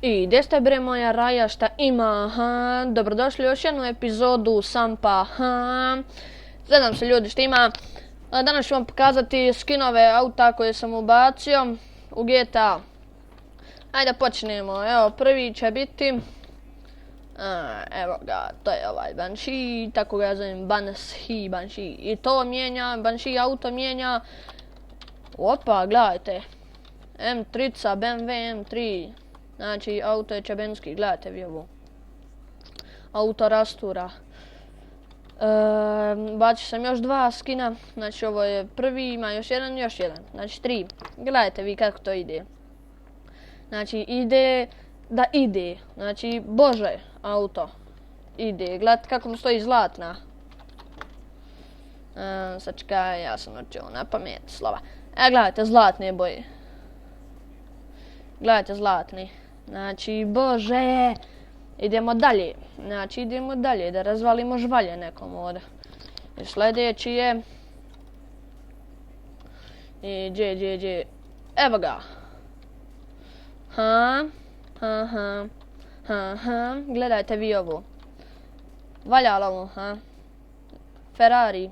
I gdje ste bre moja raja, šta ima, ha? Dobrodošli u još jednu epizodu Sampa, ha? Nadam se ljudi šta ima. Danas ću vam pokazati skinove auta koje sam ubacio u GTA. Ajde počnemo, evo prvi će biti... evo ga, to je ovaj Banshee, tako ga ja zovem Banshee. I to mijenja, Banshee auto mijenja. Opa, gledajte. M3, BMW M3. Znači, auto je čebenski, gledajte vi ovo. Auto rastura. Bacio sam još dva skina, znači ovo je prvi, ima još jedan. Znači 3. Gledajte vi kako to ide. Znači ide da ide. Znači, bože, auto. Ide, gledajte kako mu stoji zlatna. Sad čekaj, ja sam učio na pamet slova. Gledajte, zlatne boje. Gledajte, zlatni. Znači, bože, idemo dalje. Znači, idemo dalje, da razvalimo žvalje nekom ovdje. I sljedeći je... I evo ga. Gledajte vi ovo. Valjalo ovo, ha? Ferrari.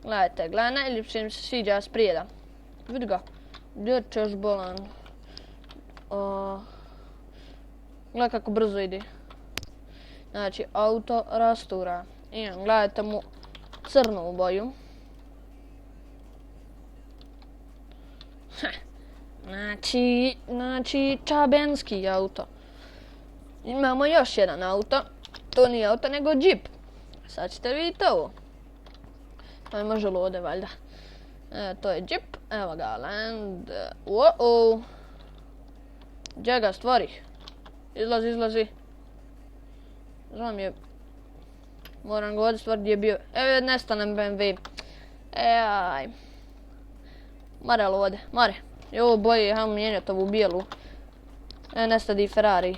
Gledajte, najljepše mi se sviđa sprijeda. Vidi ga. Djeć još bolan. Gledaj kako brzo ide. Znači, auto rastura. Gledajte mu crnu boju. Znači, čabenski auto. Imamo još jedan auto. To nije auto, nego džip. Sad ćete vidjeti ovo. To je može lode, valjda. To je džip. Evo ga, land. Gdje ga stvori? Izlazi. Žao mi je. Moram ga ovdje stvoriti gdje je bio. Evo, nestanem BMW. Aj. More lode, more. I ovo boje, hajmo mijenjati ovu bijelu. Nestadi Ferrari.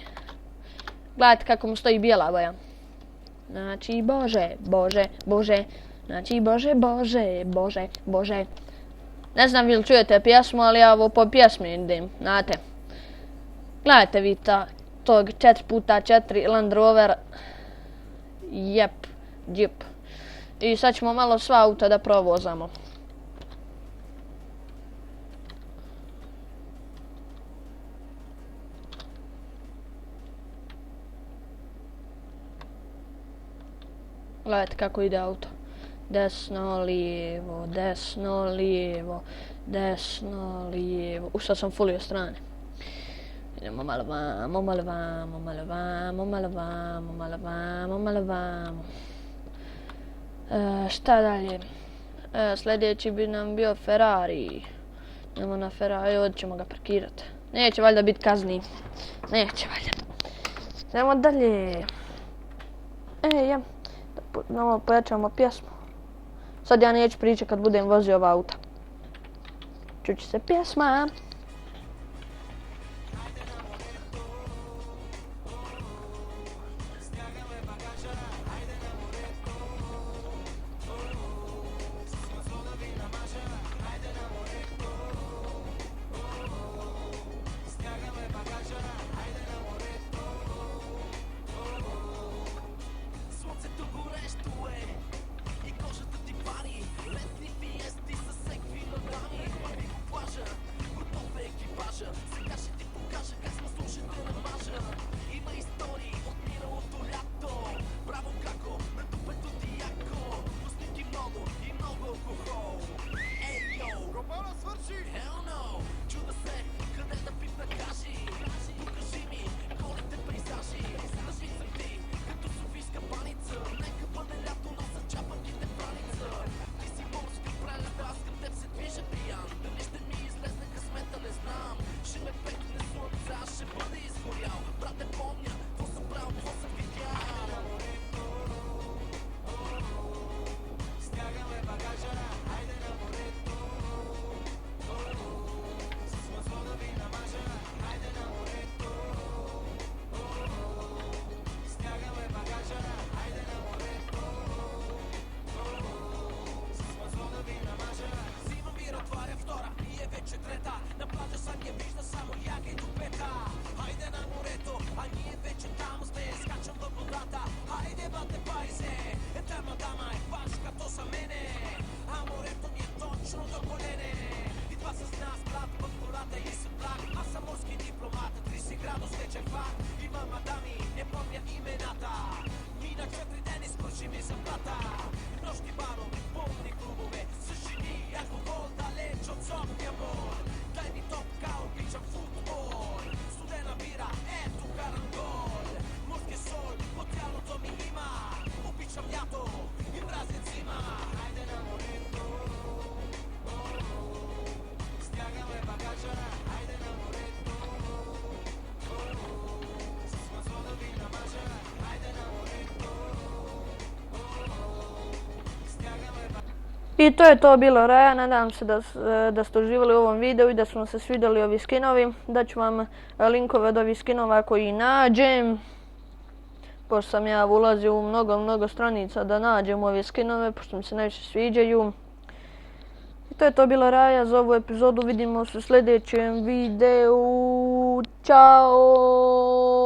Gledajte kako mu stoji bijela boja. Znači, bože. Znači, bože. Ne znam vi li čujete pjesmu, ali ja ovo po pjesmi idem, znate. Gledajte vi tog 4x4 Land Rover. Jep, džip. I sad ćemo malo sva auta da provozamo. Gledajte kako ide auto. Desno, lijevo. Sad sam fulio strane. Idemo malo vamo. Šta dalje? Sljedeći bi nam bio Ferrari. Idemo na Ferrari, ovdje ćemo ga parkirati. Neće valjda biti kazni. Neće valjda. Idemo dalje. Malo pojačamo pjesmu. Sad ja neću pričati kad budem vozio ova auta. Čući se pjesma. I to je to bilo Raja, nadam se da ste uživali u ovom videu i da su vam se svidjeli ovi skinovi. Daću vam linkove od ovih skinova koji nađem. Pošto sam ja ulazio u mnogo stranica da nađem ove skinove, pošto mi se najviše sviđaju. I to je to bilo Raja za ovu epizodu, vidimo se u sljedećem videu. Ćao!